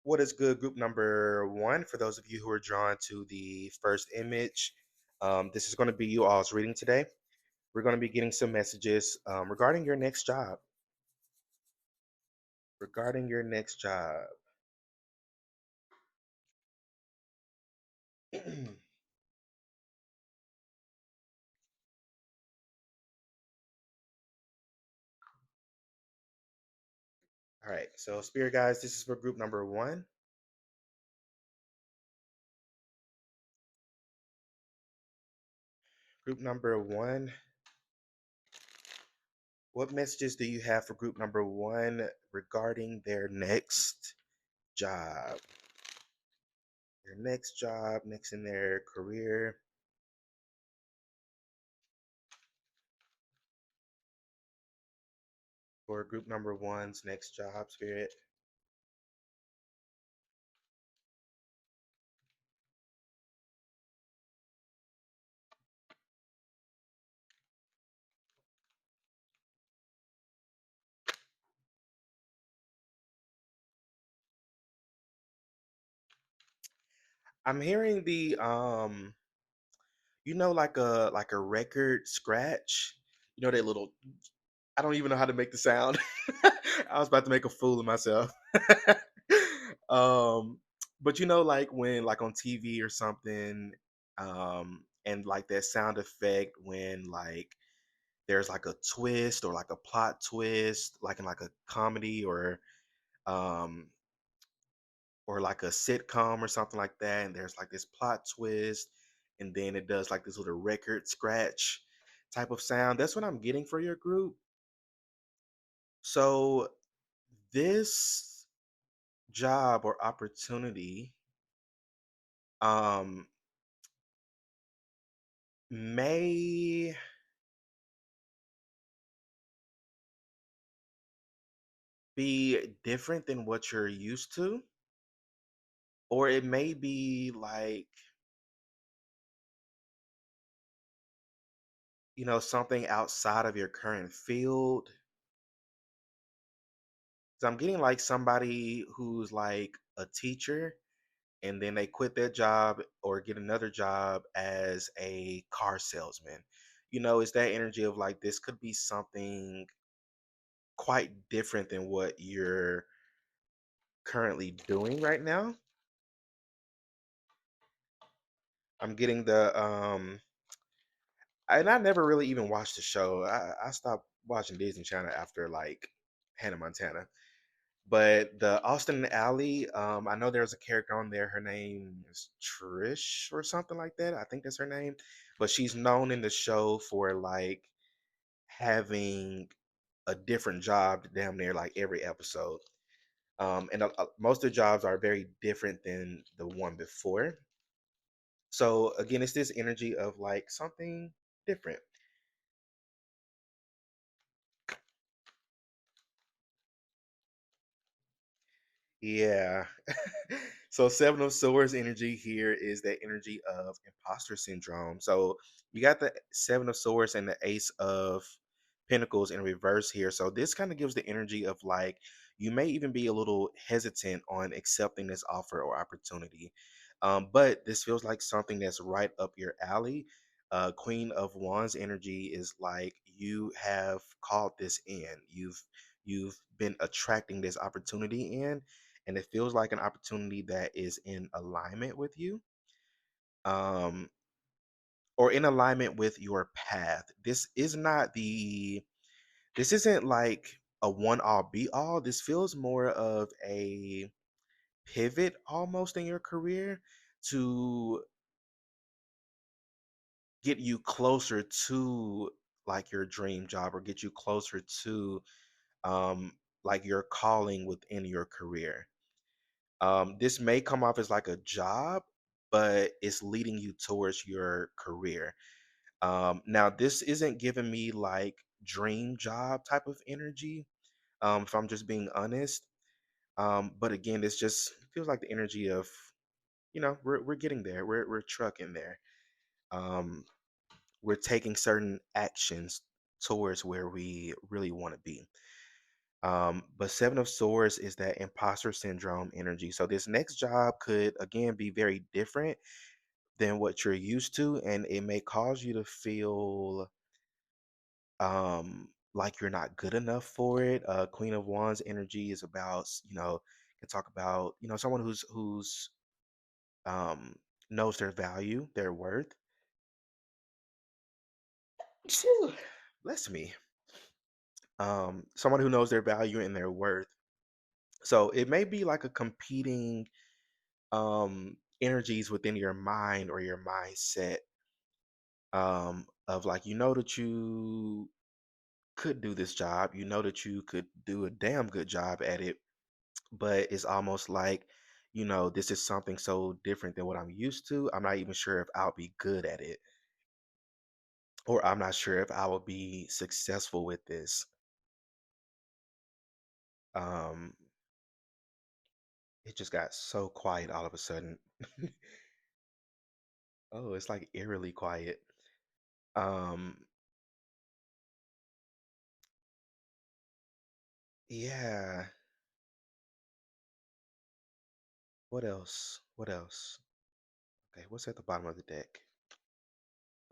What is good, group number one? For those of you who are drawn to the first image, this is going to be you all's reading today. We're going to be getting some messages regarding your next job. Regarding your next job. All right, so Spirit guys, this is for group number one. Group number one, what messages do you have for group number one regarding their next job? Their next job, next in their career. For group number one's next job, Spirit. I'm hearing the like a record scratch. You know that little I don't even know how to make the sound. I was about to make a fool of myself. um but like when like on TV or something, and like that sound effect when like there's like a twist or like a plot twist, like in like a comedy um or like a sitcom or something like that, and there's like this plot twist, and then it does like this little record scratch type of sound. That's what I'm getting for your group. So this job or opportunity um may be different than what you're used to, or it may be like, something outside of your current field. So I'm getting like somebody who's like a teacher, and then they quit their job or get another job as a car salesman. It's that energy of like this could be something quite different than what you're currently doing right now. I'm getting and I never really even watched the show. I stopped watching Disney Channel after like Hannah Montana. But the Austin and Alley, I know there's a character on there. Her name is Trish or something like that. I think that's her name. But she's known in the show for like having a different job damn near like every episode. And most of the jobs are very different than the one before. So again, it's this energy of like something different. Yeah. So Seven of Swords energy here is that energy of imposter syndrome. So you got the Seven of Swords and the Ace of Pentacles in reverse here. So this kind of gives the energy of like you may even be a little hesitant on accepting this offer or opportunity. But this feels like something that's right up your alley. Queen of Wands energy is like you have called this in. You've been attracting this opportunity in, and it feels like an opportunity that is in alignment with you, um or in alignment with your path. This isn't like a one all be all. This feels more of a pivot almost in your career to get you closer to like your dream job, or get you closer to um like your calling within your career. This may come off as like a job, but it's leading you towards your career. Now, this isn't giving me like dream job type of energy, if I'm just being honest. But again, this just feels like the energy of, we're getting there. We're trucking there. Um, we're taking certain actions towards where we really want to be. But Seven of Swords is that imposter syndrome energy. So this next job could again be very different than what you're used to, and it may cause you to feel like you're not good enough for it. Queen of Wands energy is about, can talk about, someone who's um knows their value, their worth. Phew, bless me. Someone who knows their value and their worth. So it may be like a competing energies within your mind or your mindset, of like, that you could do this job, that you could do a damn good job at it, but it's almost like, this is something so different than what I'm used to. I'm not even sure if I'll be good at it, or I'm not sure if I will be successful with this. um it just got so quiet all of a sudden. Oh, it's like eerily quiet. um yeah. What else? Okay, what's at the bottom of the deck?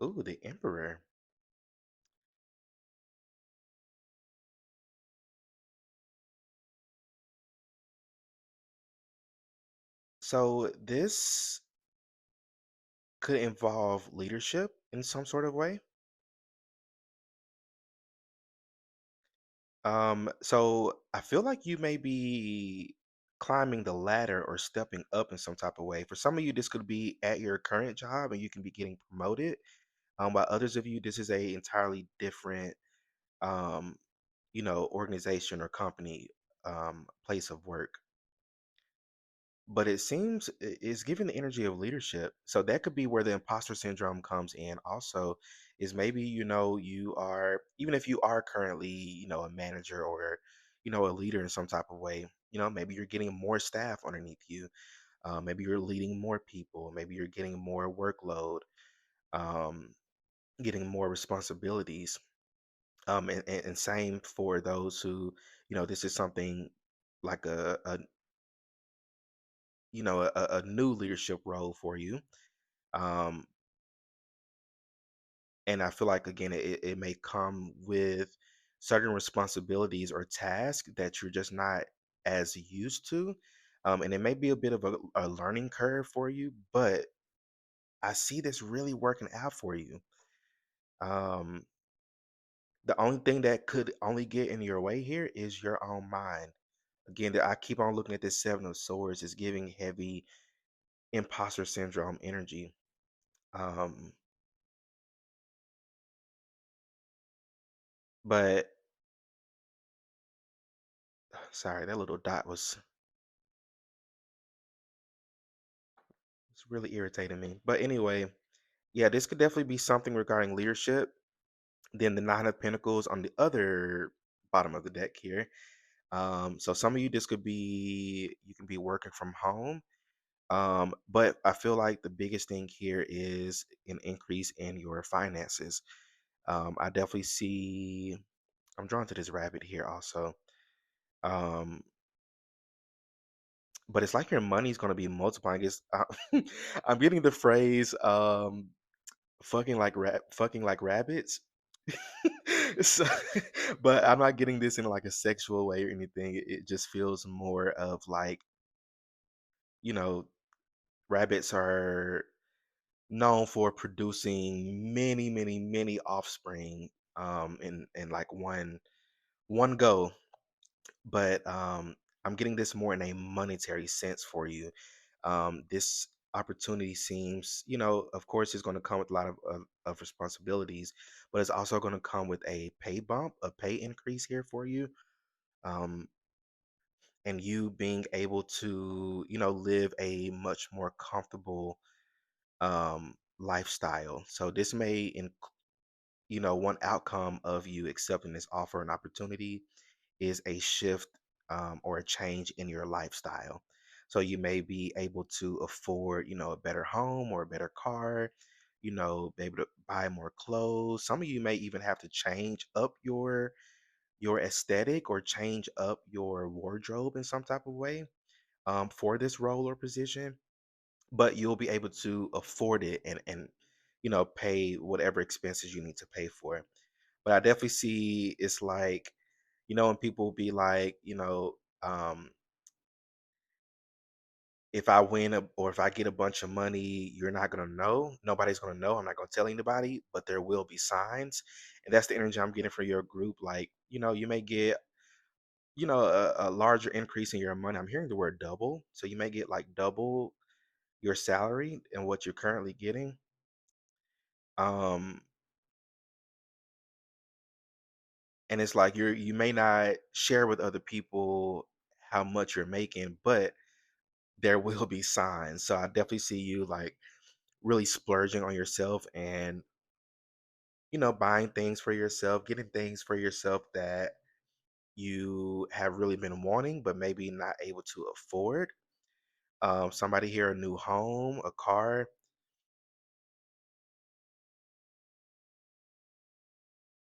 Ooh, the Emperor. So this could involve leadership in some sort of way. So I feel like you may be climbing the ladder or stepping up in some type of way. For some of you, this could be at your current job and you can be getting promoted. By others of you, this is a entirely different, um, organization or company, place of work. But it seems it's given the energy of leadership. So that could be where the imposter syndrome comes in also, is maybe, you are, even if you are currently, a manager or, a leader in some type of way, maybe you're getting more staff underneath you. Maybe you're leading more people. Maybe you're getting more workload, um, getting more responsibilities. And same for those who, this is something like a new leadership role for you. um and I feel like again it may come with certain responsibilities or tasks that you're just not as used to. And it may be a bit of a learning curve for you, but I see this really working out for you. um the only thing that could only get in your way here is your own mind. Again, I keep on looking at this Seven of Swords is giving heavy imposter syndrome energy. um but sorry, that little dot was really irritating me. But anyway, yeah, this could definitely be something regarding leadership. Then the Nine of Pentacles on the other bottom of the deck here. So some of you, this could be, you can be working from home. But I feel like the biggest thing here is an increase in your finances. I definitely see, I'm drawn to this rabbit here also. Um, but it's like your money's going to be multiplying. I'm getting the phrase, fucking like rabbits. So, but I'm not getting this in like a sexual way or anything. It just feels more of like, you know, rabbits are known for producing many, many, many offspring, in like one go. But I'm getting this more in a monetary sense for you. This opportunity seems, of course, it's going to come with a lot of responsibilities, but it's also going to come with a pay bump, a pay increase here for you. Um, and you being able to, live a much more comfortable lifestyle. So this may, one outcome of you accepting this offer and opportunity is a shift, or a change in your lifestyle. So you may be able to afford, a better home or a better car, be able to buy more clothes. Some of you may even have to change up your aesthetic or change up your wardrobe in some type of way for this role or position, but you'll be able to afford it and pay whatever expenses you need to pay for it. But I definitely see it's like, when people be like, if I win or if I get a bunch of money, you're not gonna know. Nobody's gonna know. I'm not gonna tell anybody, but there will be signs. And that's the energy I'm getting for your group. Like, you may get, a larger increase in your money. I'm hearing the word double. So you may get like double your salary and what you're currently getting. Um, and it's like you may not share with other people how much you're making, but there will be signs. So I definitely see you like really splurging on yourself and buying things for yourself, getting things for yourself that you have really been wanting, but maybe not able to afford. Somebody here, a new home, a car,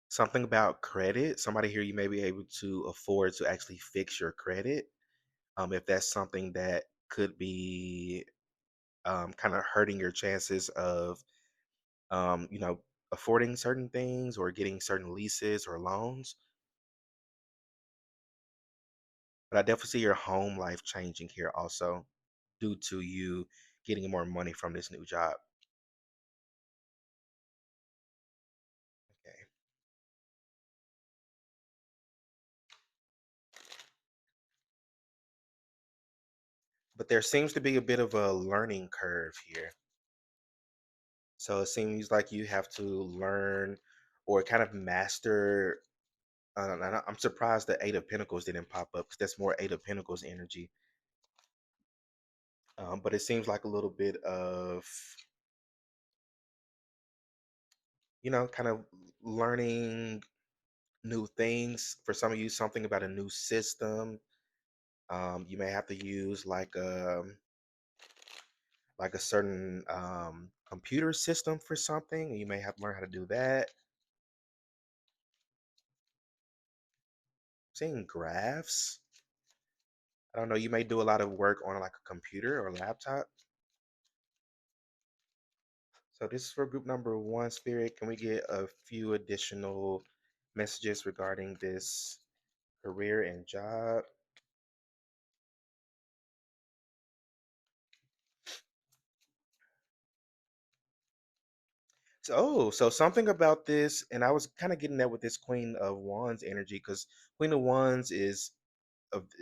something about credit. Somebody here, you may be able to afford to actually fix your credit. If that's something that could be kind of hurting your chances of, um, you know, affording certain things or getting certain leases or loans. But I definitely see your home life changing here also due to you getting more money from this new job. Okay. But there seems to be a bit of a learning curve here. So it seems like you have to learn or kind of master. I'm surprised the Eight of Pentacles didn't pop up because that's more Eight of Pentacles energy. But it seems like a little bit of, kind of learning new things. For some of you, something about a new system. You may have to use like a certain computer system for something. And you may have to learn how to do that. Seeing graphs. I don't know. You may do a lot of work on like a computer or laptop. So this is for group number one, Spirit. Can we get a few additional messages regarding this career and job? So something about this, and I was kind of getting that with this Queen of Wands energy, because Queen of Wands is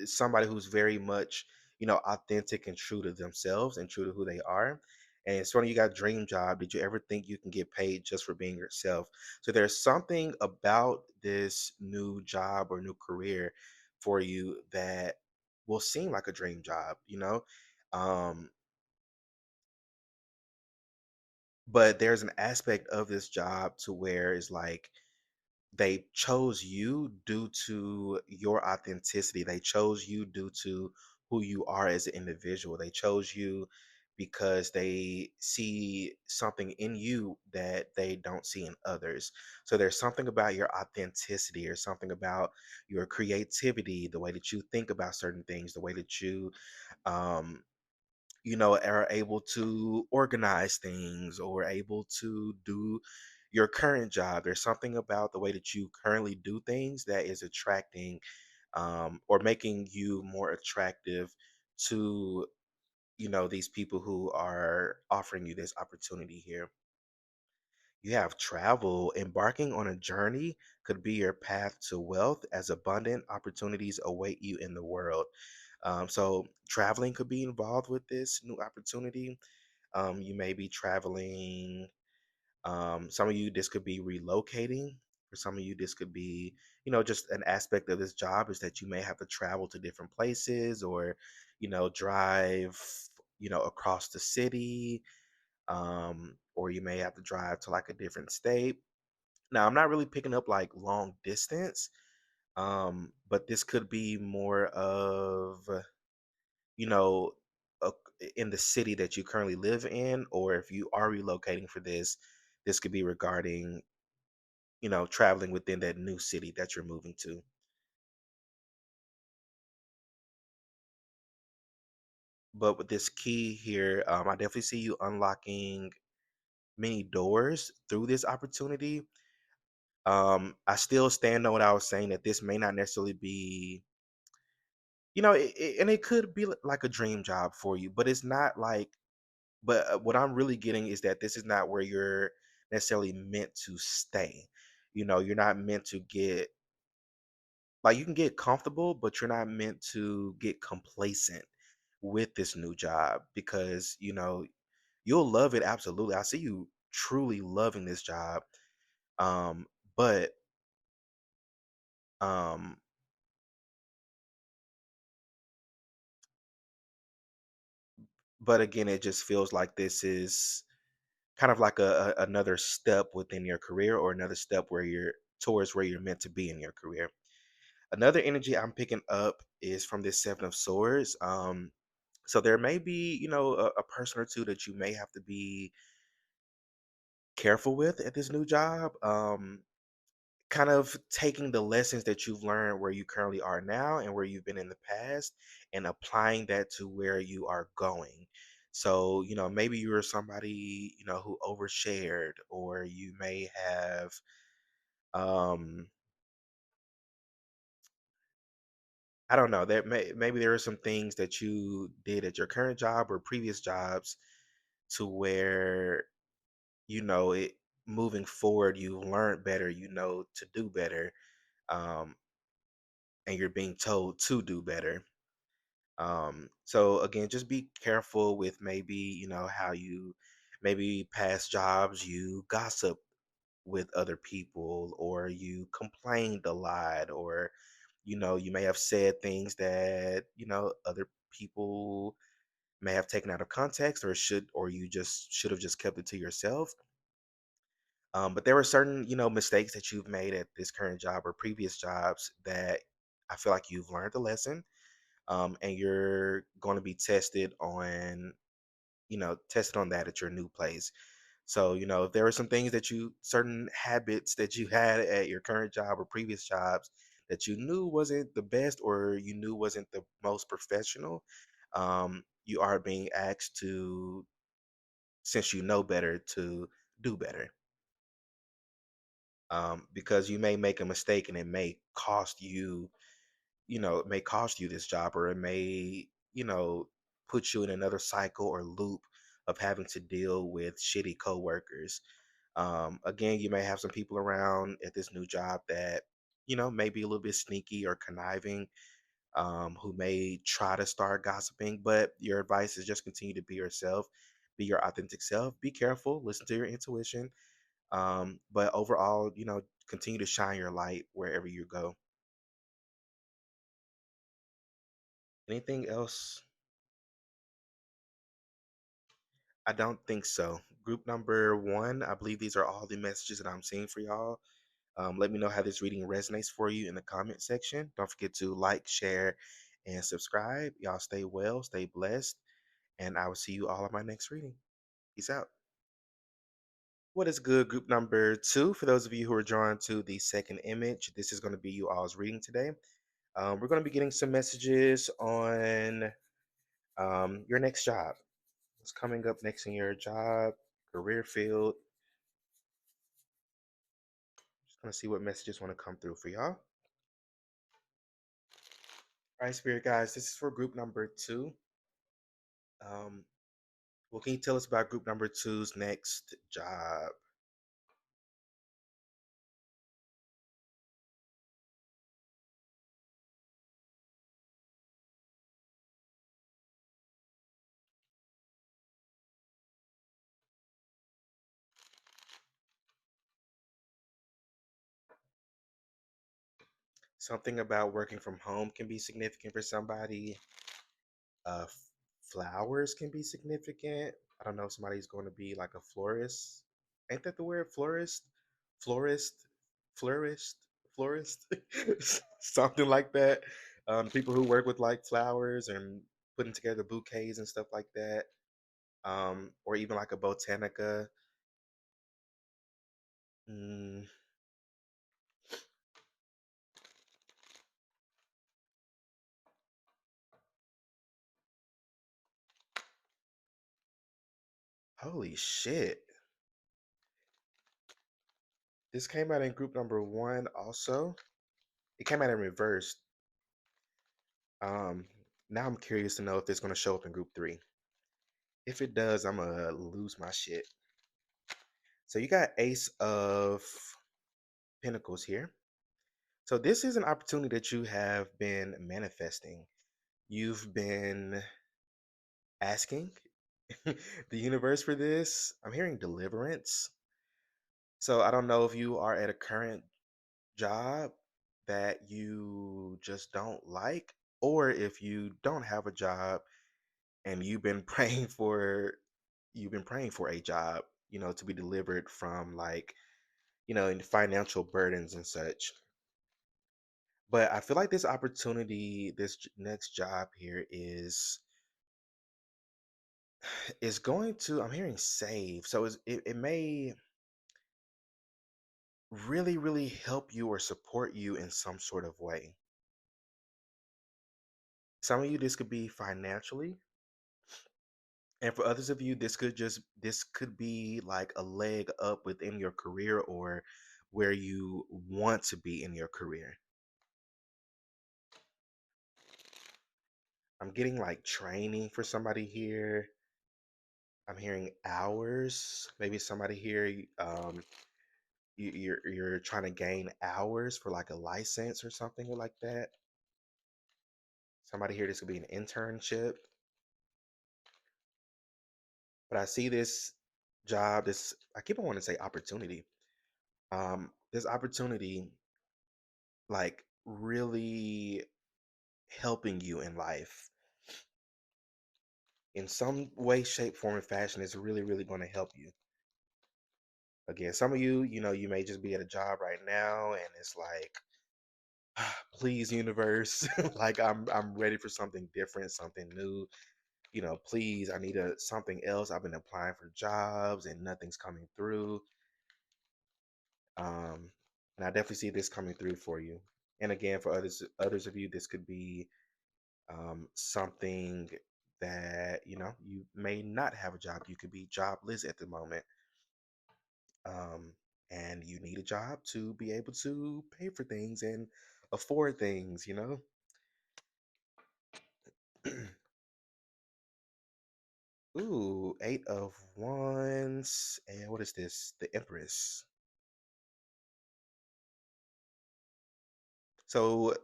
somebody who's very much, authentic and true to themselves and true to who they are. And it's funny, you got dream job. Did you ever think you can get paid just for being yourself? So there's something about this new job or new career for you that will seem like a dream job. Um, but there's an aspect of this job to where it's like they chose you due to your authenticity. They chose you due to who you are as an individual. They chose you because they see something in you that they don't see in others. So there's something about your authenticity or something about your creativity, the way that you think about certain things, the way that you um are able to organize things or able to do your current job. There's something about the way that you currently do things that is attracting or making you more attractive to, these people who are offering you this opportunity here. You have travel. Embarking on a journey could be your path to wealth as abundant opportunities await you in the world. So traveling could be involved with this new opportunity. You may be traveling. Some of you, this could be relocating. For some of you, this could be, just an aspect of this job is that you may have to travel to different places or, drive, across the city. Or you may have to drive to like a different state. Now, I'm not really picking up like long distance, but this could be more of you know, uh, in the city that you currently live in, or if you are relocating for this, this could be regarding, traveling within that new city that you're moving to. but with this key here, I definitely see you unlocking many doors through this opportunity. I still stand on what I was saying, that this may not necessarily be, and it could be like a dream job for you, but it's not like. But what I'm really getting is that this is not where you're necessarily meant to stay. You're not meant to get, like, you can get comfortable, but you're not meant to get complacent with this new job, because you'll love it, absolutely. I see you truly loving this job. Um, but um, but again, it just feels like this is kind of like another step within your career, or another step where you're towards where you're meant to be in your career. Another energy I'm picking up is from this Seven of Swords. So there may be, a person or two that you may have to be careful with at this new job. Kind of taking the lessons that you've learned where you currently are now and where you've been in the past, and applying that to where you are going. So, maybe you were somebody, who overshared, or you may have, um, I don't know, maybe there are some things that you did at your current job or previous jobs, to where, it moving forward, you learned better, to do better. Um, and you're being told to do better. So again, just be careful with, maybe, how you, maybe past jobs, you gossip with other people, or you complained a lot, or you may have said things that other people may have taken out of context, or you just should have just kept it to yourself. But there were certain, mistakes that you've made at this current job or previous jobs, that I feel like you've learned the lesson. And you're going to be tested on that at your new place. So, if there were some things that certain habits that you had at your current job or previous jobs, that you knew wasn't the best, or you knew wasn't the most professional, you are being asked to, since you know better, to do better. Because you may make a mistake, and it may cost you this job, or it may, put you in another cycle or loop of having to deal with shitty coworkers. Again, you may have some people around at this new job that, may be a little bit sneaky or conniving, who may try to start gossiping, but your advice is just continue to be yourself, be your authentic self, be careful, listen to your intuition. But overall, continue to shine your light wherever you go. Anything else? I don't think so. Group number one, I believe these are all the messages that I'm seeing for y'all. Let me know how this reading resonates for you in the comment section. Don't forget to like, share, and subscribe. Y'all stay well, stay blessed, and I will see you all on my next reading. Peace out. What is good, group number two? For those of you who are drawn to the second image, this is going to be you all's reading today. We're going to be getting some messages on your next job. What's coming up next in your job, career field? Just gonna see what messages want to come through for y'all. All right, spirit guys, this is for group number two. Um, what can you tell us about group number two's next job? Something about working from home can be significant for somebody. Flowers can be significant. I don't know if somebody's going to be like a florist. Ain't that the word? Florist, florist, florist, something like that. People who work with like flowers and putting together bouquets and stuff like that. Or even like a botanica. Mm, Holy shit. This came out in group number one also. It came out in reverse. Um, Now I'm curious to know if it's gonna show up in group three. If it does, I'm gonna lose my shit. So you got Ace of Pentacles here. So this is an opportunity that you have been manifesting. You've been asking the universe for this. I'm hearing deliverance. So I don't know if you are at a current job that you just don't like, or if you don't have a job and you've been praying for a job, to be delivered from, like, in financial burdens and such. But I feel like this opportunity, next job here is going to, I'm hearing save. So it may really, really help you or support you in some sort of way. Some of you, this could be financially. And for others of you, this could be like a leg up within your career or where you want to be in your career. I'm getting like training for somebody here. I'm hearing hours. Maybe somebody here, you're trying to gain hours for like a license or something like that. Somebody here, this could be an internship. But I see this job, this, I keep on wanting to say opportunity. This opportunity, like, really helping you in life in some way, shape, form, and fashion is really, really going to help you. Again, some of you, you may just be at a job right now and it's like, please, universe, like I'm ready for something different, something new. Please, I need something else. I've been applying for jobs and nothing's coming through. Um, and I definitely see this coming through for you. And again, for others of you, this could be something that you may not have a job. You could be jobless at the moment, um, and you need a job to be able to pay for things and afford things. Ooh, Eight of Wands, and what is this? The Empress. So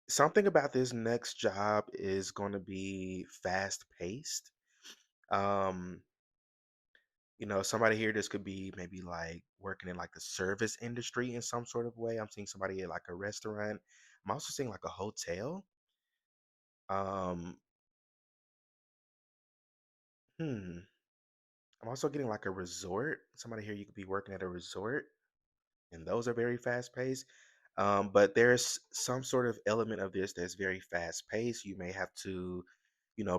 something about this next job is going to be fast paced. Um, somebody here, this could be maybe like working in like the service industry in some sort of way. I'm seeing somebody at like a restaurant. I'm also seeing like a hotel. Um, hmm. I'm also getting like a resort. Somebody here, you could be working at a resort, and those are very fast paced. But there's some sort of element of this that's very fast paced. You may have to,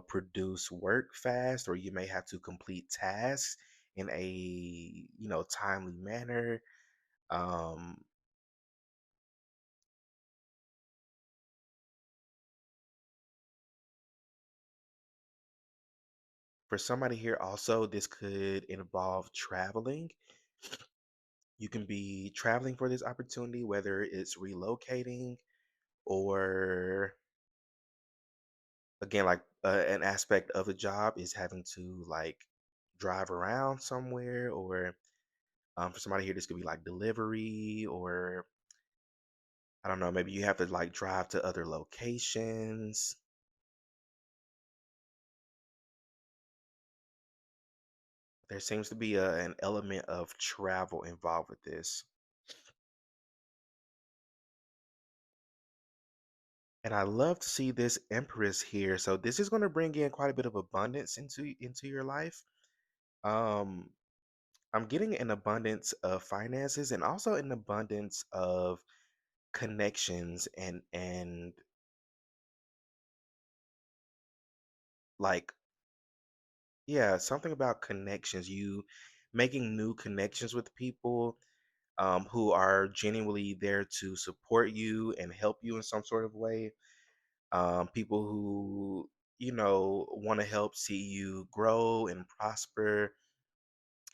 produce work fast, or you may have to complete tasks in a, timely manner. Um, for somebody here, also, this could involve traveling. You can be traveling for this opportunity, whether it's relocating or, again, like, an aspect of the job is having to like drive around somewhere, or for somebody here, this could be like delivery, or I don't know, maybe you have to like drive to other locations. There seems to be an element of travel involved with this. And I love to see this Empress here. So this is going to bring in quite a bit of abundance into your life. Um, I'm getting an abundance of finances and also an abundance of connections and like, yeah, something about connections. You making new connections with people who are genuinely there to support you and help you in some sort of way. People who want to help see you grow and prosper.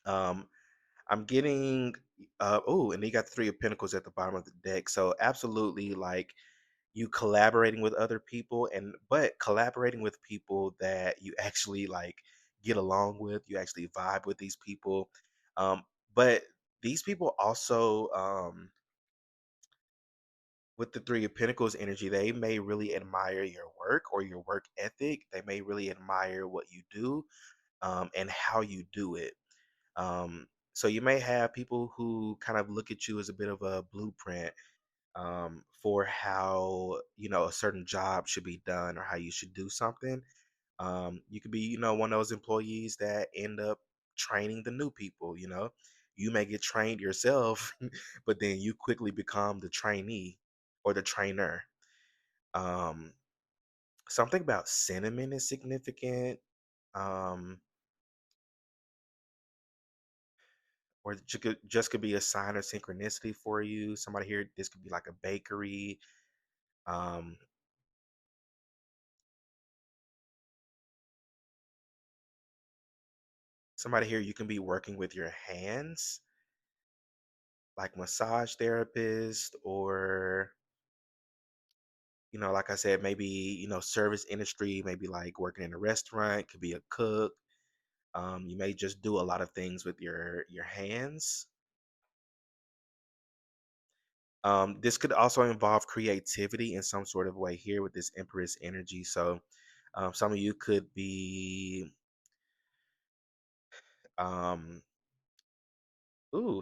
Um, I'm getting oh, and you got the Three of Pentacles at the bottom of the deck. So absolutely like you collaborating with other people, and but collaborating with people that you actually like get along with, you actually vibe with these people. Um, but these people also with the Three of Pentacles energy, they may really admire your work or your work ethic. They may really admire what you do and how you do it. So you may have people who kind of look at you as a bit of a blueprint for how a certain job should be done or how you should do something. You could be one of those employees that end up training the new people. You may get trained yourself, but then you quickly become the trainee or the trainer. Um, Something about cinnamon is significant. Um, or it just could be a sign of synchronicity for you. Somebody here, this could be like a bakery. Um, Somebody here, you can be working with your hands, like massage therapist, or like I said, maybe service industry, maybe like working in a restaurant, could be a cook. You may just do a lot of things with your hands. This could also involve creativity in some sort of way here with this Empress energy. So some of you could be um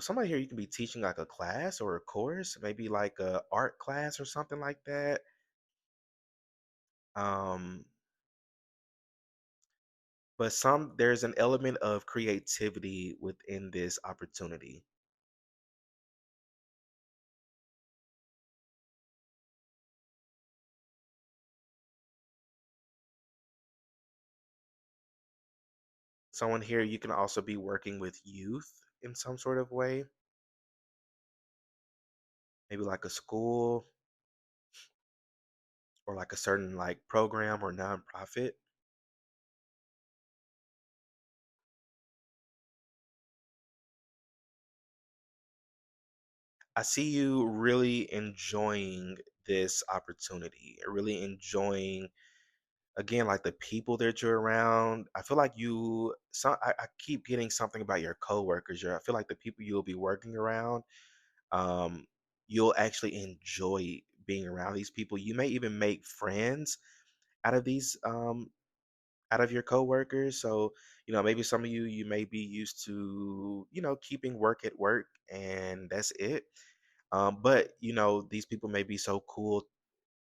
somebody here, you can be teaching like a class or a course, maybe like a art class or something like that. Um, but there's an element of creativity within this opportunity. Someone here, you can also be working with youth in some sort of way, maybe like a school or like a certain like program or nonprofit. I see you really enjoying this opportunity, really enjoying again like the people that you're around. I feel like I keep getting something about your coworkers. I feel like the people you'll be working around, um, you'll actually enjoy being around these people. You may even make friends out of these out of your coworkers. So, maybe some of you may be used to, keeping work at work and that's it. But these people may be so cool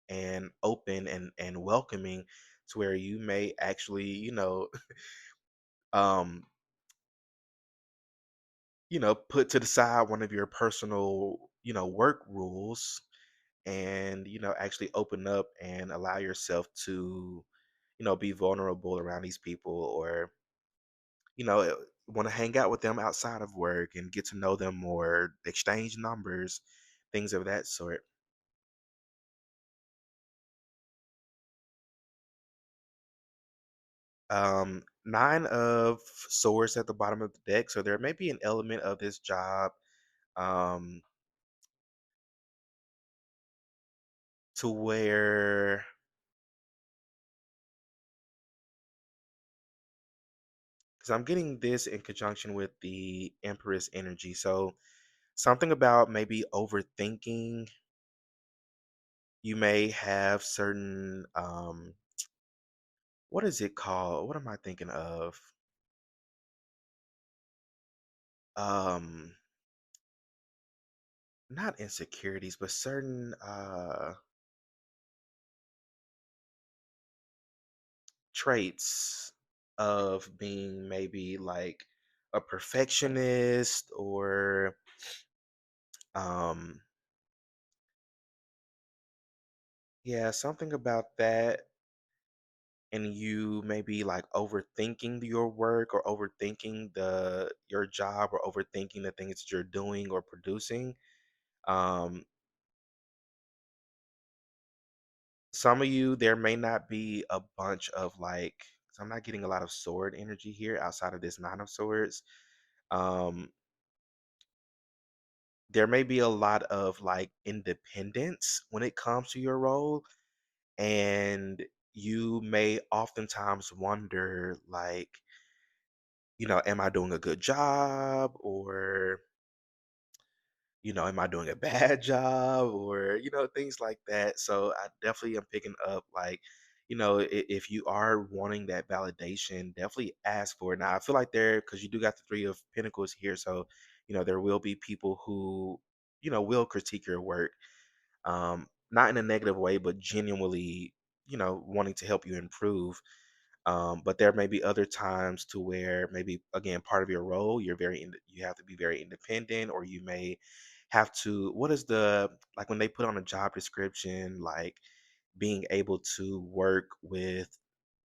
and open and welcoming to where you may actually, um, put to the side one of your personal, work rules and, actually open up and allow yourself to, be vulnerable around these people or, want to hang out with them outside of work and get to know them more, exchange numbers, things of that sort. Nine of swords at the bottom of the deck. So there may be an element of this job um, to where, because I'm getting this in conjunction with the Empress energy. So something about maybe overthinking. You may have certain, what is it called? What am I thinking of? Um, Not insecurities, but certain traits of being maybe like a perfectionist or um yeah, something about that, and you maybe like overthinking your work or overthinking the your job or overthinking the things that you're doing or producing. um some of you, there may not be a bunch of like, so I'm not getting a lot of sword energy here outside of this nine of swords. Um, there may be a lot of like independence when it comes to your role, and you may oftentimes wonder, like, am I doing a good job? Or am I doing a bad job? Or, things like that. So I definitely am picking up, like, if you are wanting that validation, definitely ask for it. Now, I feel like because you do got the Three of Pentacles here. So, there will be people who, will critique your work, not in a negative way, but genuinely, wanting to help you improve. But there may be other times to where maybe again part of your role you have to be very independent, or you may have to, what is the, like when they put on a job description, like being able to work with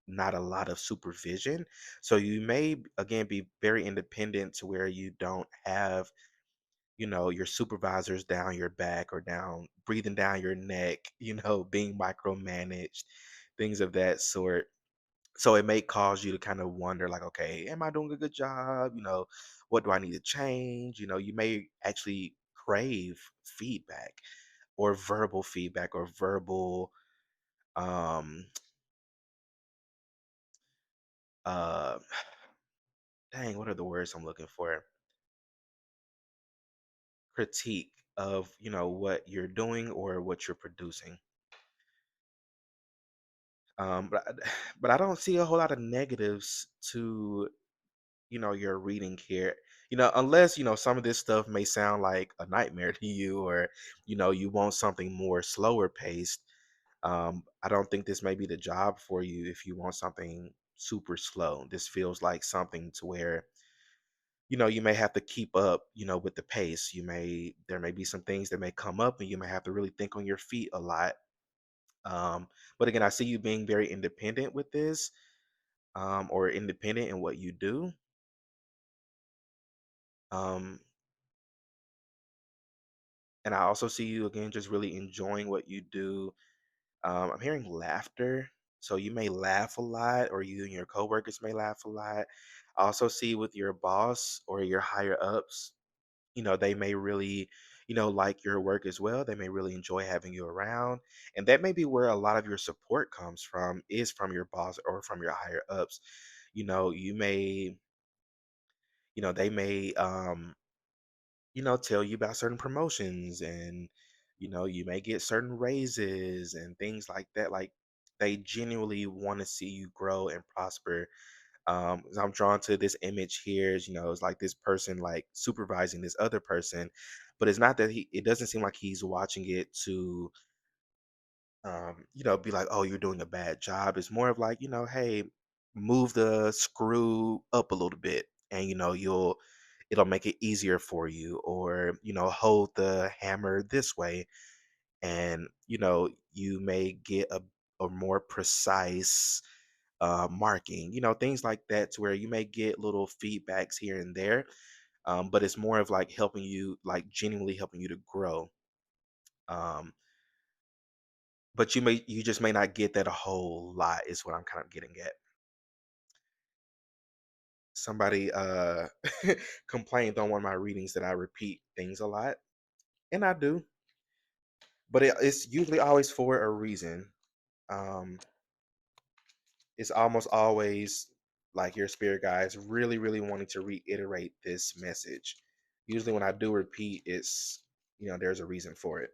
not a lot of supervision. So you may again be very independent to where you don't have your supervisors down your back or down breathing down your neck, being micromanaged, things of that sort. So it may cause you to kind of wonder, like, okay, am I doing a good job? What do I need to change? You may actually crave feedback, or verbal feedback, or verbal, um, uh, dang, what are the words I'm looking for? Critique of, what you're doing or what you're producing. But I don't see a whole lot of negatives to your reading here, unless some of this stuff may sound like a nightmare to you, or you want something more slower paced. I don't think this may be the job for you if you want something super slow. This feels like something to where you may have to keep up with the pace. There may be some things that may come up, and you may have to really think on your feet a lot. But again, I see you being very independent with this, or independent in what you do. um, and I also see you again just really enjoying what you do. I'm hearing laughter, so you may laugh a lot, or you and your coworkers may laugh a lot. I also see with your boss or your higher ups, they may really, like your work as well. They may really enjoy having you around, and that may be where a lot of your support comes from, is from your boss or from your higher ups. You may, they may, tell you about certain promotions, and you may get certain raises and things like that. Like, they genuinely want to see you grow and prosper. So I'm drawn to this image here, it's like this person like supervising this other person, but it's not that it doesn't seem like he's watching it to be like, oh, you're doing a bad job. It's more of like, hey, move the screw up a little bit, and it'll make it easier for you, or hold the hammer this way, and you may get a more precise marking, things like that, to where you may get little feedbacks here and there. But it's more of like helping you, like genuinely helping you to grow. um, but you just may not get that a whole lot, is what I'm kind of getting at. Somebody complained on one of my readings that I repeat things a lot, and I do, but it's usually always for a reason. um it's almost always like your spirit guides really, really wanting to reiterate this message. Usually when I do repeat, it's, there's a reason for it.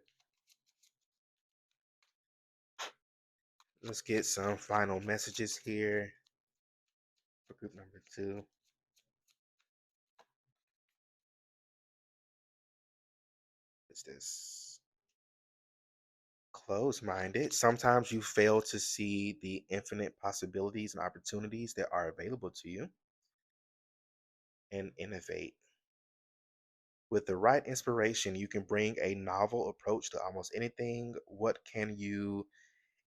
Let's get some final messages here for group number two. What's this? Close minded. Sometimes you fail to see the infinite possibilities and opportunities that are available to you, and innovate. With the right inspiration, you can bring a novel approach to almost anything. What can you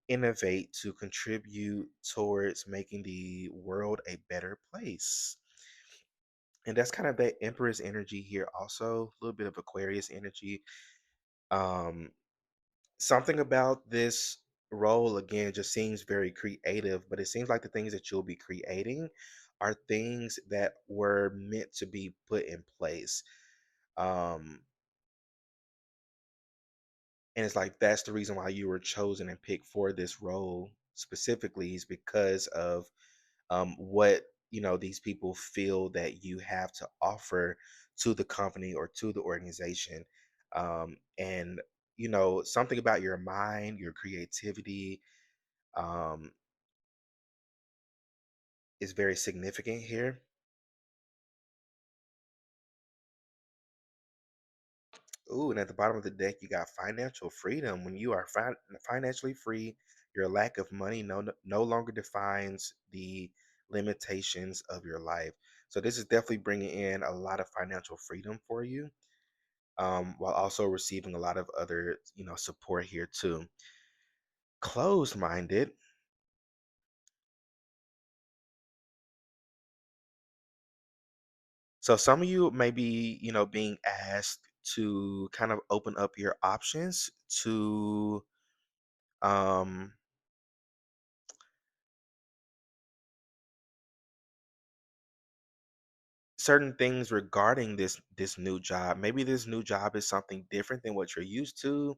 innovate to contribute towards making the world a better place? And that's kind of that Empress energy here, also a little bit of Aquarius energy. Um, something about this. role again just seems very creative, but it seems like the things that you'll be creating are things that were meant to be put in place. Um, and it's like that's the reason why you were chosen and picked for this role specifically is because of what these people feel that you have to offer to the company or to the organization. And something about your mind, your creativity, um, is very significant here. Ooh, and at the bottom of the deck, you got financial freedom. When you are financially free, your lack of money no longer defines the limitations of your life. So this is definitely bringing in a lot of financial freedom for you, while also receiving a lot of other, support here too. Closed-minded. So some of you may be, being asked to kind of open up your options to um certain things regarding this new job. Maybe this new job is something different than what you're used to.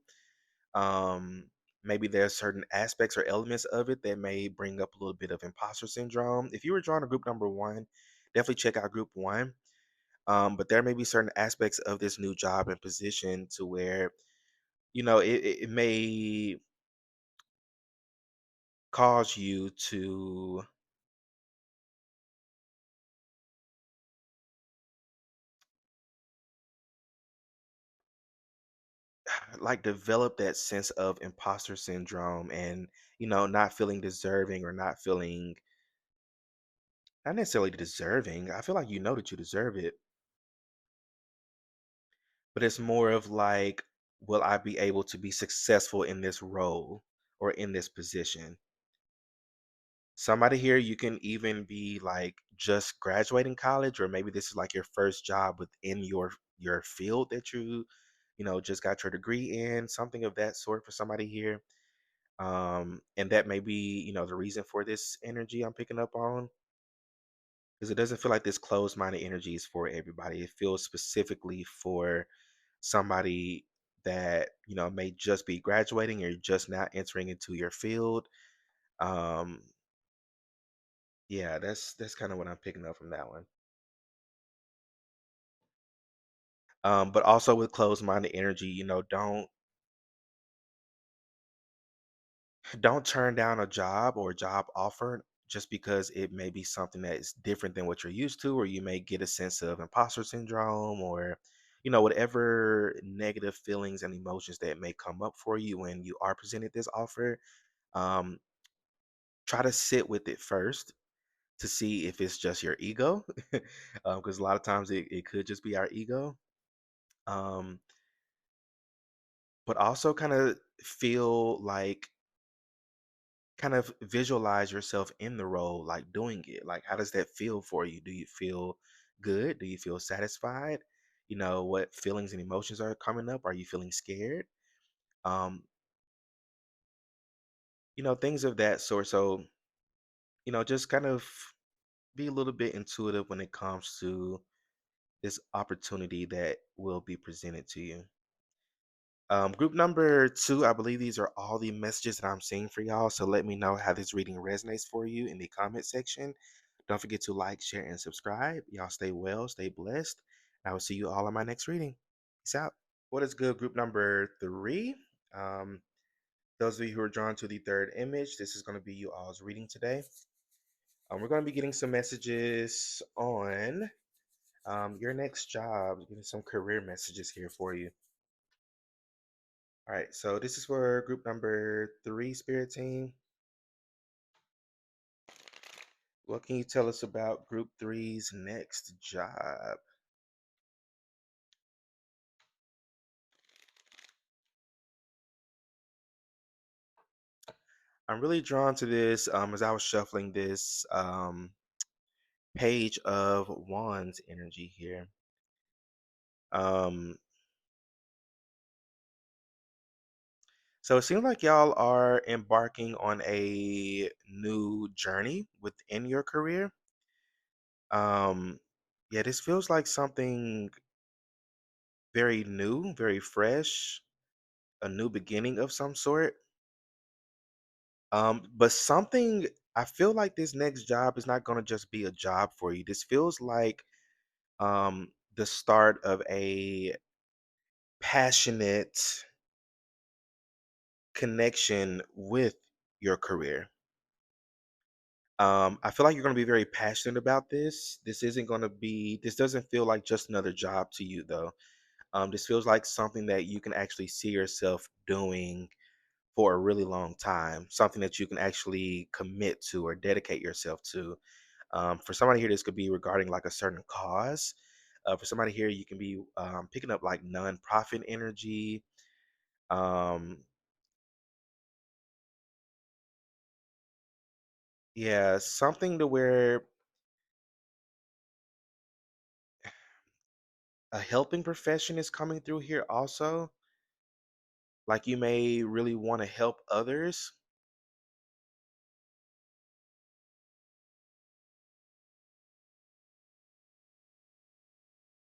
Um, Maybe there's certain aspects or elements of it that may bring up a little bit of imposter syndrome. If you were drawn to group number one, definitely check out group one. But there may be certain aspects of this new job and position to where it may cause you to like develop that sense of imposter syndrome and not feeling deserving or not feeling not necessarily deserving. I feel like that you deserve it, but it's more of like, will I be able to be successful in this role or in this position? Somebody here, you can even be like just graduating college, or maybe this is like your first job within your field that just got your degree in, something of that sort for somebody here. And that may be the reason for this energy I'm picking up on, because it doesn't feel like this closed-minded energy is for everybody. It feels specifically for somebody that may just be graduating or just now entering into your field. um yeah, that's kind of what I'm picking up from that one. But also with closed-minded energy, don't turn down a job or a job offer just because it may be something that is different than what you're used to, or you may get a sense of imposter syndrome, or whatever negative feelings and emotions that may come up for you when you are presented this offer. um, Try to sit with it first to see if it's just your ego, because a lot of times it could just be our ego. um, but also kind of feel like kind of visualize yourself in the role, like doing it. Like, how does that feel for you? Do you feel good? Do you feel satisfied? What feelings and emotions are coming up? Are you feeling scared? Um, things of that sort. So, just kind of be a little bit intuitive when it comes to this opportunity that will be presented to you. Group number two, I believe these are all the messages that I'm seeing for y'all. So let me know how this reading resonates for you in the comment section. Don't forget to like, share, and subscribe. Y'all stay well, stay blessed. I will see you all in my next reading. Peace out. What is good, group number three? Um, those of you who are drawn to the third image, this is going to be you all's reading today. We're going to be getting some messages on your next job, getting some career messages here for you. All right, so this is for group number three, Spirit Team. What can you tell us about group three's next job? I'm really drawn to this as I was shuffling this page of wands energy here. Um, So it seems like y'all are embarking on a new journey within your career. Um, yeah, this feels like something very new, very fresh, a new beginning of some sort. But something I feel like this next job is not going to just be a job for you. This feels like the start of a passionate connection with your career. I feel like you're going to be very passionate about this. This doesn't feel like just another job to you, though. This feels like something that you can actually see yourself doing for a really long time, something that you can actually commit to or dedicate yourself to. For somebody here, this could be regarding like a certain cause. For somebody here, you can be picking up like nonprofit energy. Um, yeah, something to where a helping profession is coming through here also. Like you may really want to help others.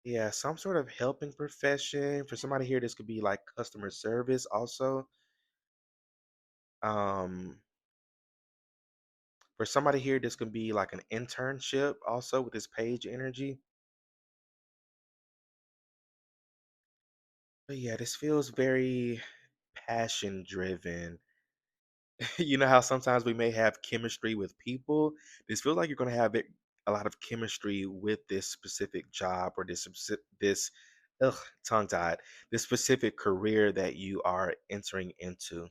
Yeah, some sort of helping profession. For somebody here, this could be like customer service also. Um, for somebody here, this could be like an internship also with this page energy. But yeah, this feels very passion driven. You know how sometimes we may have chemistry with people? This feels like you're going to have a lot of chemistry with this specific job or this ugh, tongue tied, this specific career that you are entering into.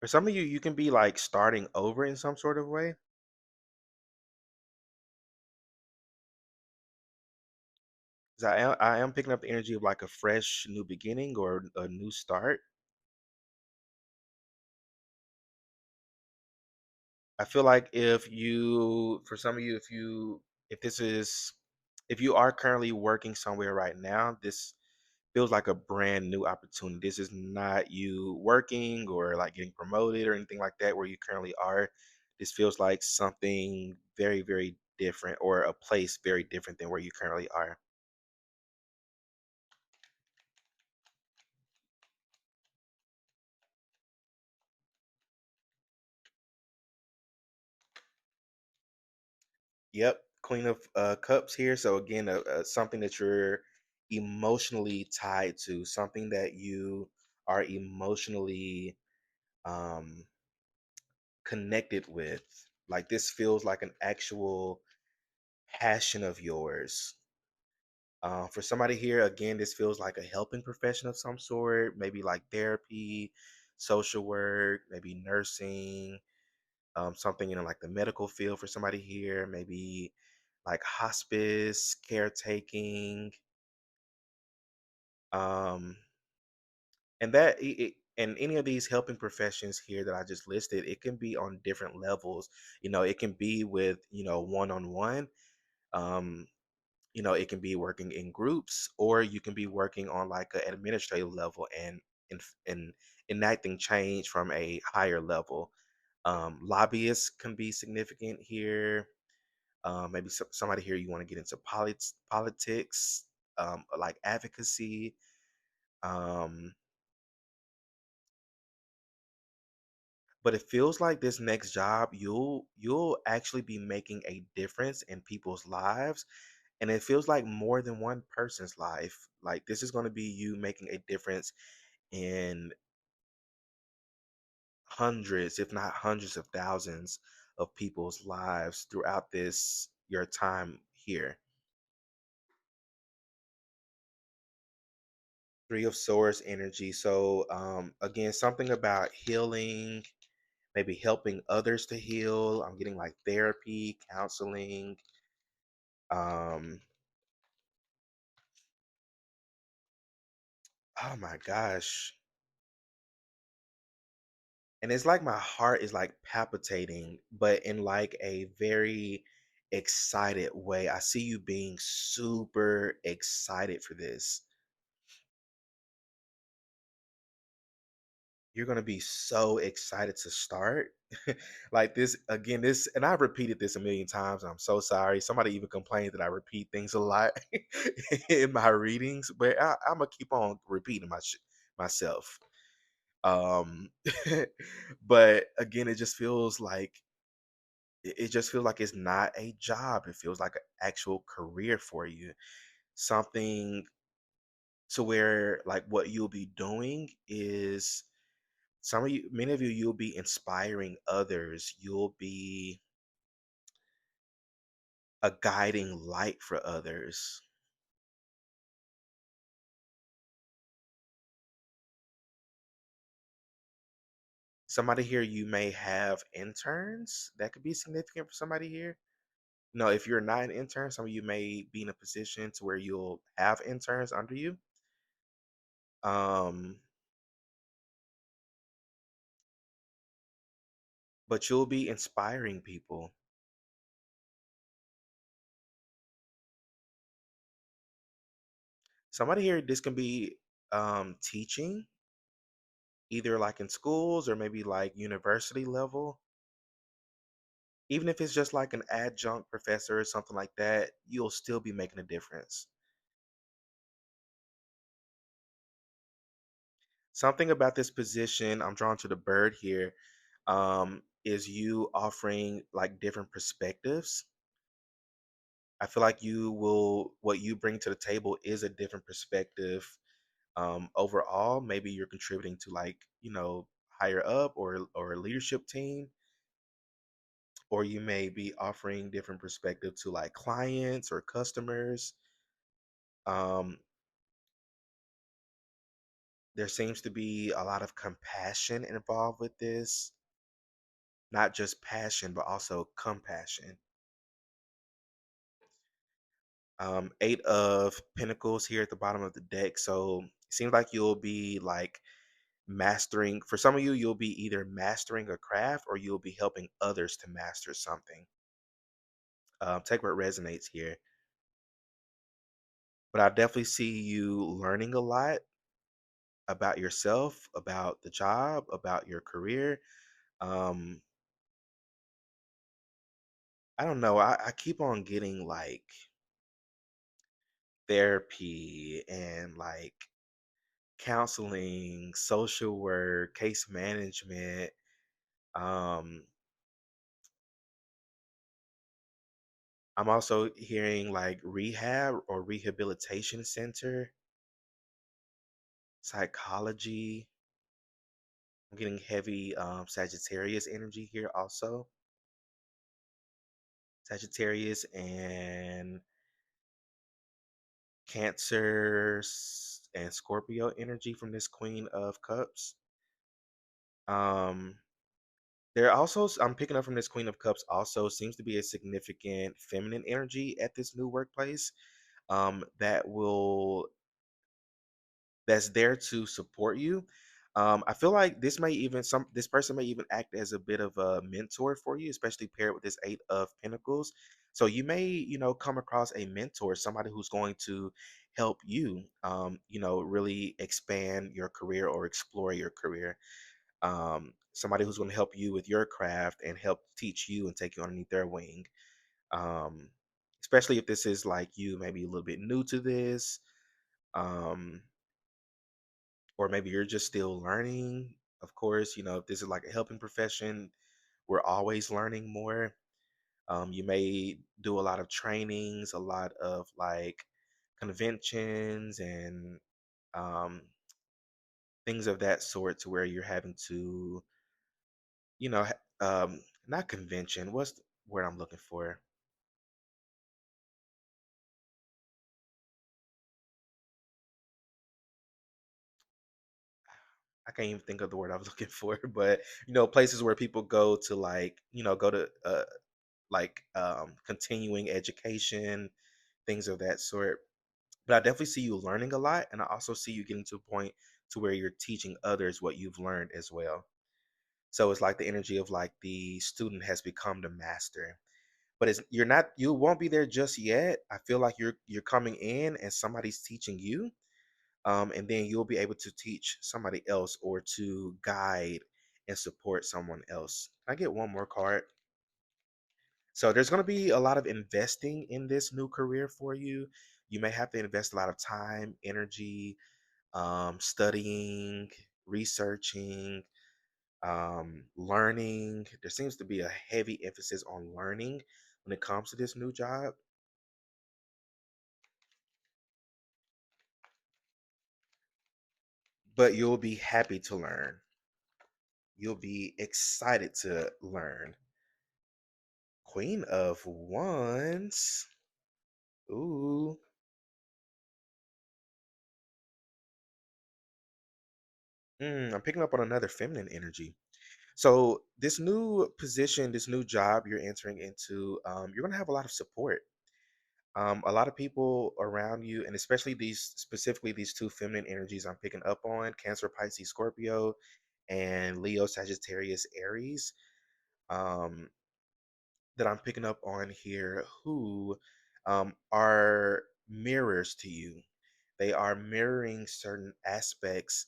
For some of you, you can be like starting over in some sort of way. 'Cause I am picking up the energy of like a fresh new beginning or a new start. I feel like for some of you, if this is, if you are currently working somewhere right now, this feels like a brand new opportunity. This is not you working or like getting promoted or anything like that where you currently are. This feels like something very, very different or a place very different than where you currently are. Yep, Queen of Cups here. So again, something that you're emotionally tied to, something that you are emotionally um, connected with. Like this feels like an actual passion of yours. For somebody here, again, this feels like a helping profession of some sort, maybe like therapy, social work, maybe nursing, something in like the medical field for somebody here, maybe like hospice, caretaking, um, and any of these helping professions here that I just listed, it can be on different levels. It can be with one on one. Um, it can be working in groups, or you can be working on like an administrative level and enacting change from a higher level. Lobbyists can be significant here. Maybe somebody here you want to get into politics, like advocacy. Um, but it feels like this next job, you'll actually be making a difference in people's lives, and it feels like more than one person's life. Like this is going to be you making a difference in hundreds, if not hundreds of thousands of people's lives throughout this your time here. Three of Swords energy. So again, something about healing, maybe helping others to heal. I'm getting like therapy, counseling. Um, oh my gosh. and it's like my heart is like palpitating, but in like a very excited way. I see you being super excited for this. You're going to be so excited to start. Like this again, this, and I've repeated this a million times. I'm so sorry. Somebody even complained that I repeat things a lot in my readings, but I'm gonna keep on repeating myself. Um, but again, it just feels like it just feels like it's not a job. It feels like an actual career for you. Something to where like what you'll be doing is some of you, many of you, you'll be inspiring others. You'll be a guiding light for others. Somebody here, you may have interns. That could be significant for somebody here. No, if you're not an intern, some of you may be in a position to where you'll have interns under you. Um, but you'll be inspiring people. Somebody here, this can be teaching, either like in schools or maybe like university level. Even if it's just like an adjunct professor or something like that, you'll still be making a difference. Something about this position, I'm drawn to the bird here, is you offering like different perspectives. I feel like what you bring to the table is a different perspective. Overall, maybe you're contributing to like, higher up or a leadership team, or you may be offering different perspective to like clients or customers. Um, there seems to be a lot of compassion involved with this, not just passion, but also compassion. Eight of Pentacles here at the bottom of the deck. So it seems like you'll be like mastering, for some of you, you'll be either mastering a craft or you'll be helping others to master something. Take what resonates here. But I definitely see you learning a lot about yourself, about the job, about your career. Um, I don't know. I keep on getting like therapy and like counseling, social work, case management. Um, I'm also hearing like rehab or rehabilitation center, psychology. I'm getting heavy Sagittarius energy here also. Sagittarius and Cancer and Scorpio energy from this Queen of Cups. Um, there also, I'm picking up from this Queen of Cups also seems to be a significant feminine energy at this new workplace, that will that's there to support you. I feel like this person may even act as a bit of a mentor for you, especially paired with this Eight of Pentacles. So you may, come across a mentor, somebody who's going to help you, really expand your career or explore your career. Somebody who's going to help you with your craft and help teach you and take you underneath their wing. Um, Especially if this is like you, maybe a little bit new to this. Um, or maybe you're just still learning. Of course, if this is like a helping profession, we're always learning more. You may do a lot of trainings, a lot of like conventions and um, things of that sort, to where you're having to, not convention. What's the word I'm looking for? I can't even think of the word I was looking for, but places where people go to like, go to continuing education, things of that sort. But I definitely see you learning a lot, and I also see you getting to a point to where you're teaching others what you've learned as well. So it's like the energy of like the student has become the master. But it's you're not you won't be there just yet. I feel like you're coming in and somebody's teaching you. And then you'll be able to teach somebody else or to guide and support someone else. Can I get one more card? So there's going to be a lot of investing in this new career for you. You may have to invest a lot of time, energy, studying, researching, learning. There seems to be a heavy emphasis on learning when it comes to this new job, but you'll be happy to learn. You'll be excited to learn. Queen of Wands. Ooh. I'm picking up on another feminine energy. So this new position, this new job you're entering into, you're gonna have a lot of support. A lot of people around you, and especially these specifically these two feminine energies I'm picking up on, Cancer, Pisces, Scorpio, and Leo, Sagittarius, Aries, um, that I'm picking up on here, who are mirrors to you. They are mirroring certain aspects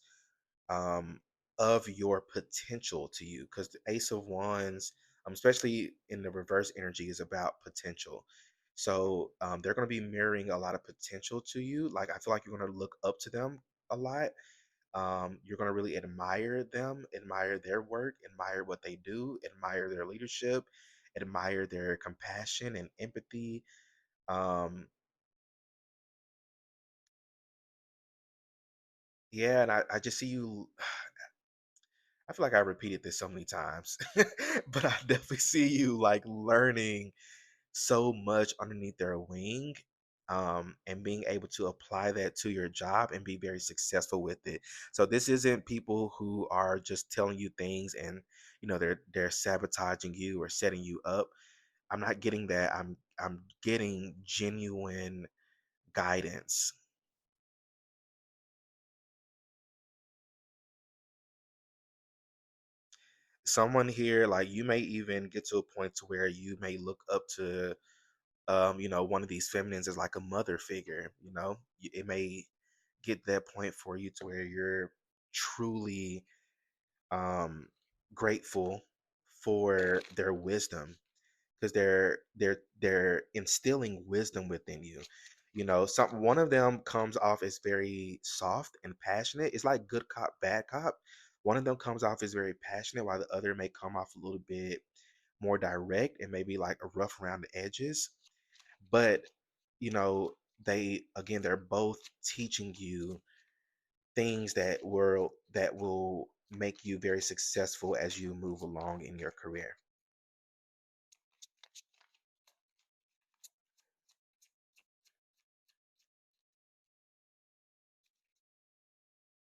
um, of your potential to you, because the Ace of Wands, especially in the reverse energy, is about potential. So they're going to be mirroring a lot of potential to you. Like I feel like you're going to look up to them a lot. You're going to really admire them, admire their work, admire what they do, admire their leadership, admire their compassion and empathy. Um, yeah, and I just see you. I feel like I repeated this so many times, but I definitely see you like learning so much underneath their wing, and being able to apply that to your job and be very successful with it. So this isn't people who are just telling you things and they're sabotaging you or setting you up. I'm not getting that. I'm getting genuine guidance. Someone here, like you may even get to a point to where you may look up to one of these feminines as like a mother figure. It may get that point for you to where you're truly um grateful for their wisdom, because they're instilling wisdom within you. Some one of them comes off as very soft and passionate. It's like good cop, bad cop. One of them comes off as very passionate, while the other may come off a little bit more direct and maybe like a rough around the edges. But you know they're both teaching you things that will make you very successful as you move along in your career.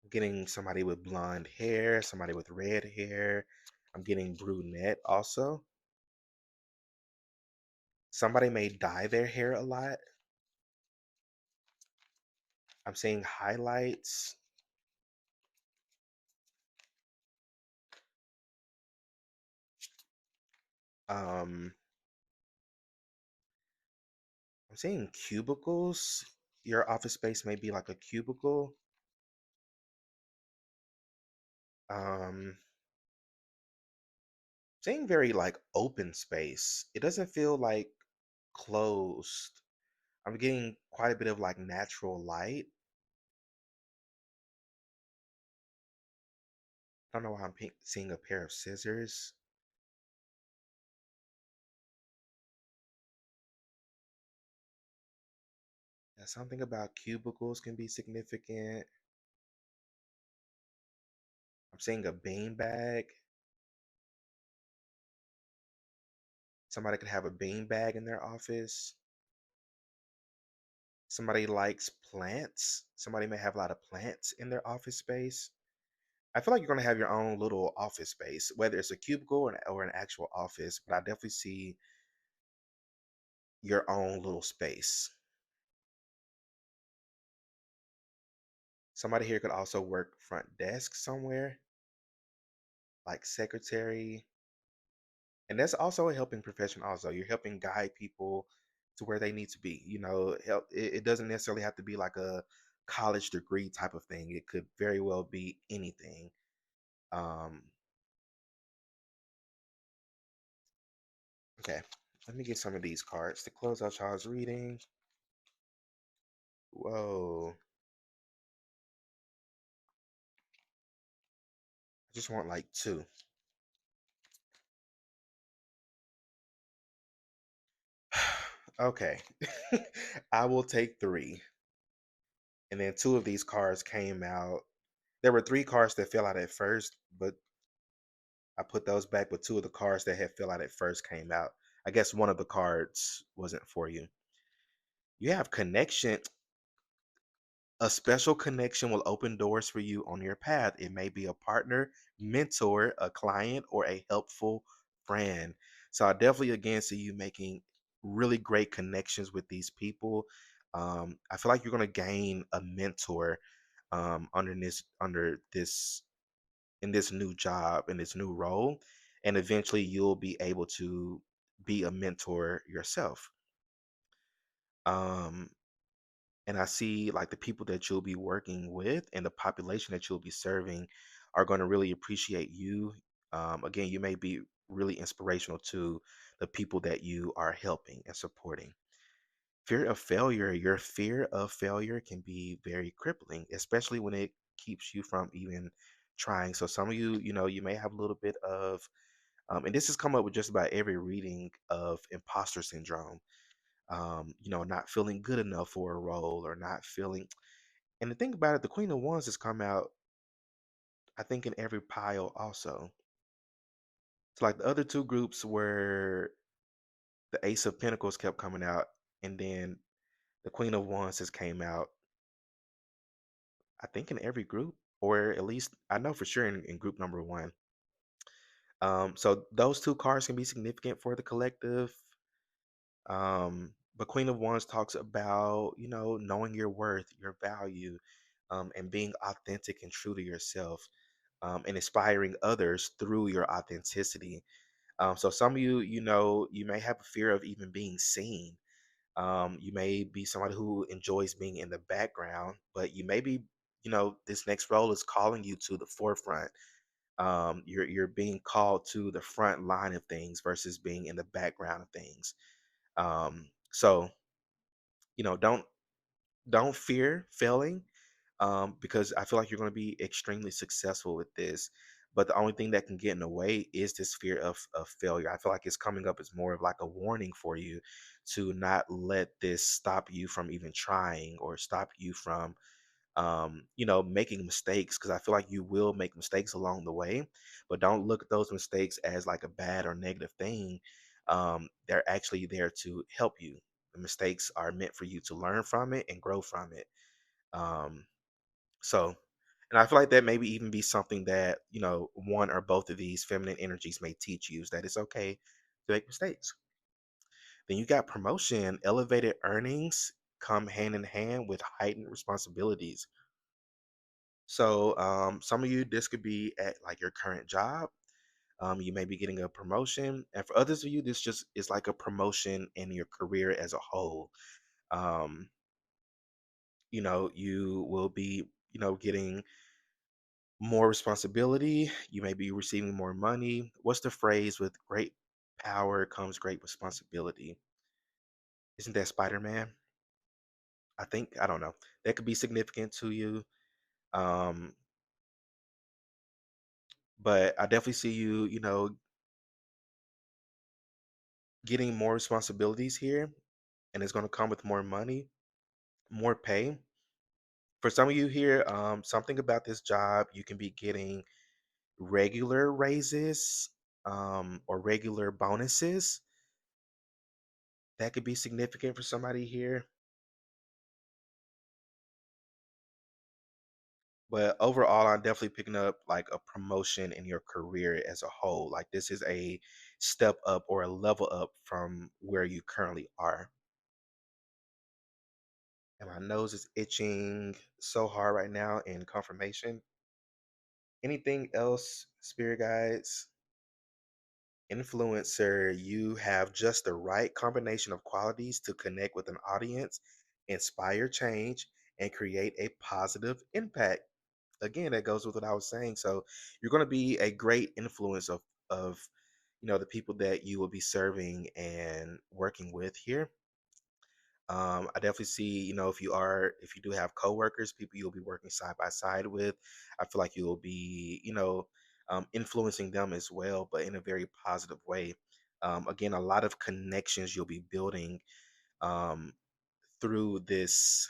I'm getting somebody with blonde hair, somebody with red hair. I'm getting brunette also. Somebody may dye their hair a lot. I'm seeing highlights. um I'm seeing cubicles. Your office space may be like a cubicle. um Seeing very like open space. It doesn't feel like closed. I'm getting quite a bit of like natural light. I don't know why I'm seeing a pair of scissors. Yeah, something about cubicles can be significant. I'm seeing a bean bag. Somebody could have a bean bag in their office. Somebody likes plants. Somebody may have a lot of plants in their office space. I feel like you're going to have your own little office space, whether it's a cubicle or an actual office, but I definitely see your own little space. Somebody here could also work front desk somewhere. like secretary, and that's also a helping profession. Also, you're helping guide people to where they need to be. Help. It doesn't necessarily have to be like a college degree type of thing. It could very well be anything. Um, okay, let me get some of these cards to close out y'all's reading. Whoa, I just want like two. Okay, I will take three. And then two of these cards came out. There were three cards that fell out at first, but I put those back. But two of the cards that had fell out at first came out. I guess one of the cards wasn't for you. You have connection. A special connection will open doors for you on your path. It may be a partner, mentor, a client, or a helpful friend. So I definitely again see you making really great connections with these people. I feel like you're going to gain a mentor under this in this new job, in this new role, and eventually you'll be able to be a mentor yourself. Um, and I see like the people that you'll be working with and the population that you'll be serving are going to really appreciate you. Again, you may be really inspirational to the people that you are helping and supporting. Fear of failure, your fear of failure can be very crippling, especially when it keeps you from even trying. So some of you, you may have a little bit of, and this has come up with just about every reading of imposter syndrome. Not feeling good enough for a role or not feeling. And the thing about it, the Queen of Wands has come out, I think, in every pile also. So like the other two groups where the Ace of Pentacles kept coming out, and then the Queen of Wands has came out, I think, in every group, or at least I know for sure in group number one. So those two cards can be significant for the collective. But Queen of Wands talks about, knowing your worth, your value, and being authentic and true to yourself, and inspiring others through your authenticity. So some of you, you may have a fear of even being seen. You may be somebody who enjoys being in the background, but you may be, this next role is calling you to the forefront. You're being called to the front line of things versus being in the background of things. So don't fear failing, because I feel like you're going to be extremely successful with this. But the only thing that can get in the way is this fear of failure. I feel like it's coming up as more of like a warning for you to not let this stop you from even trying or stop you from making mistakes, because I feel like you will make mistakes along the way, but don't look at those mistakes as like a bad or negative thing. They're actually there to help you. The mistakes are meant for you to learn from it and grow from it. Um, so, and I feel like that maybe even be something that, one or both of these feminine energies may teach you, is that it's okay to make mistakes. Then you got promotion, elevated earnings come hand in hand with heightened responsibilities. So, some of you, this could be at like your current job. You may be getting a promotion, and for others of you, this just is like a promotion in your career as a whole. Um, you will be, getting more responsibility. You may be receiving more money. What's the phrase? With great power comes great responsibility. Isn't that Spider-Man? I think, I don't know. That could be significant to you. Um, but I definitely see you, getting more responsibilities here, and it's going to come with more money, more pay. For some of you here, something about this job, you can be getting regular raises, or regular bonuses. That could be significant for somebody here. But overall, I'm definitely picking up like a promotion in your career as a whole. Like this is a step up or a level up from where you currently are. And my nose is itching so hard right now in confirmation. Anything else, spirit guides? Influencer, you have just the right combination of qualities to connect with an audience, inspire change, and create a positive impact. Again, that goes with what I was saying. So you're going to be a great influence of the people that you will be serving and working with here. I definitely see, if you do have coworkers, people you'll be working side by side with, I feel like you will be, influencing them as well, but in a very positive way. Again, a lot of connections you'll be building um, through this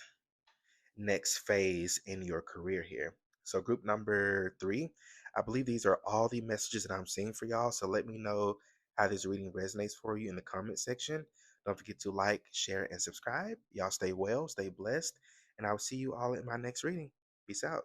next phase in your career here. So, group number three, I believe these are all the messages that I'm seeing for y'all. So, let me know how this reading resonates for you in the comment section. Don't forget to like, share, and subscribe. Y'all stay well, stay blessed, and I'll see you all in my next reading. Peace out.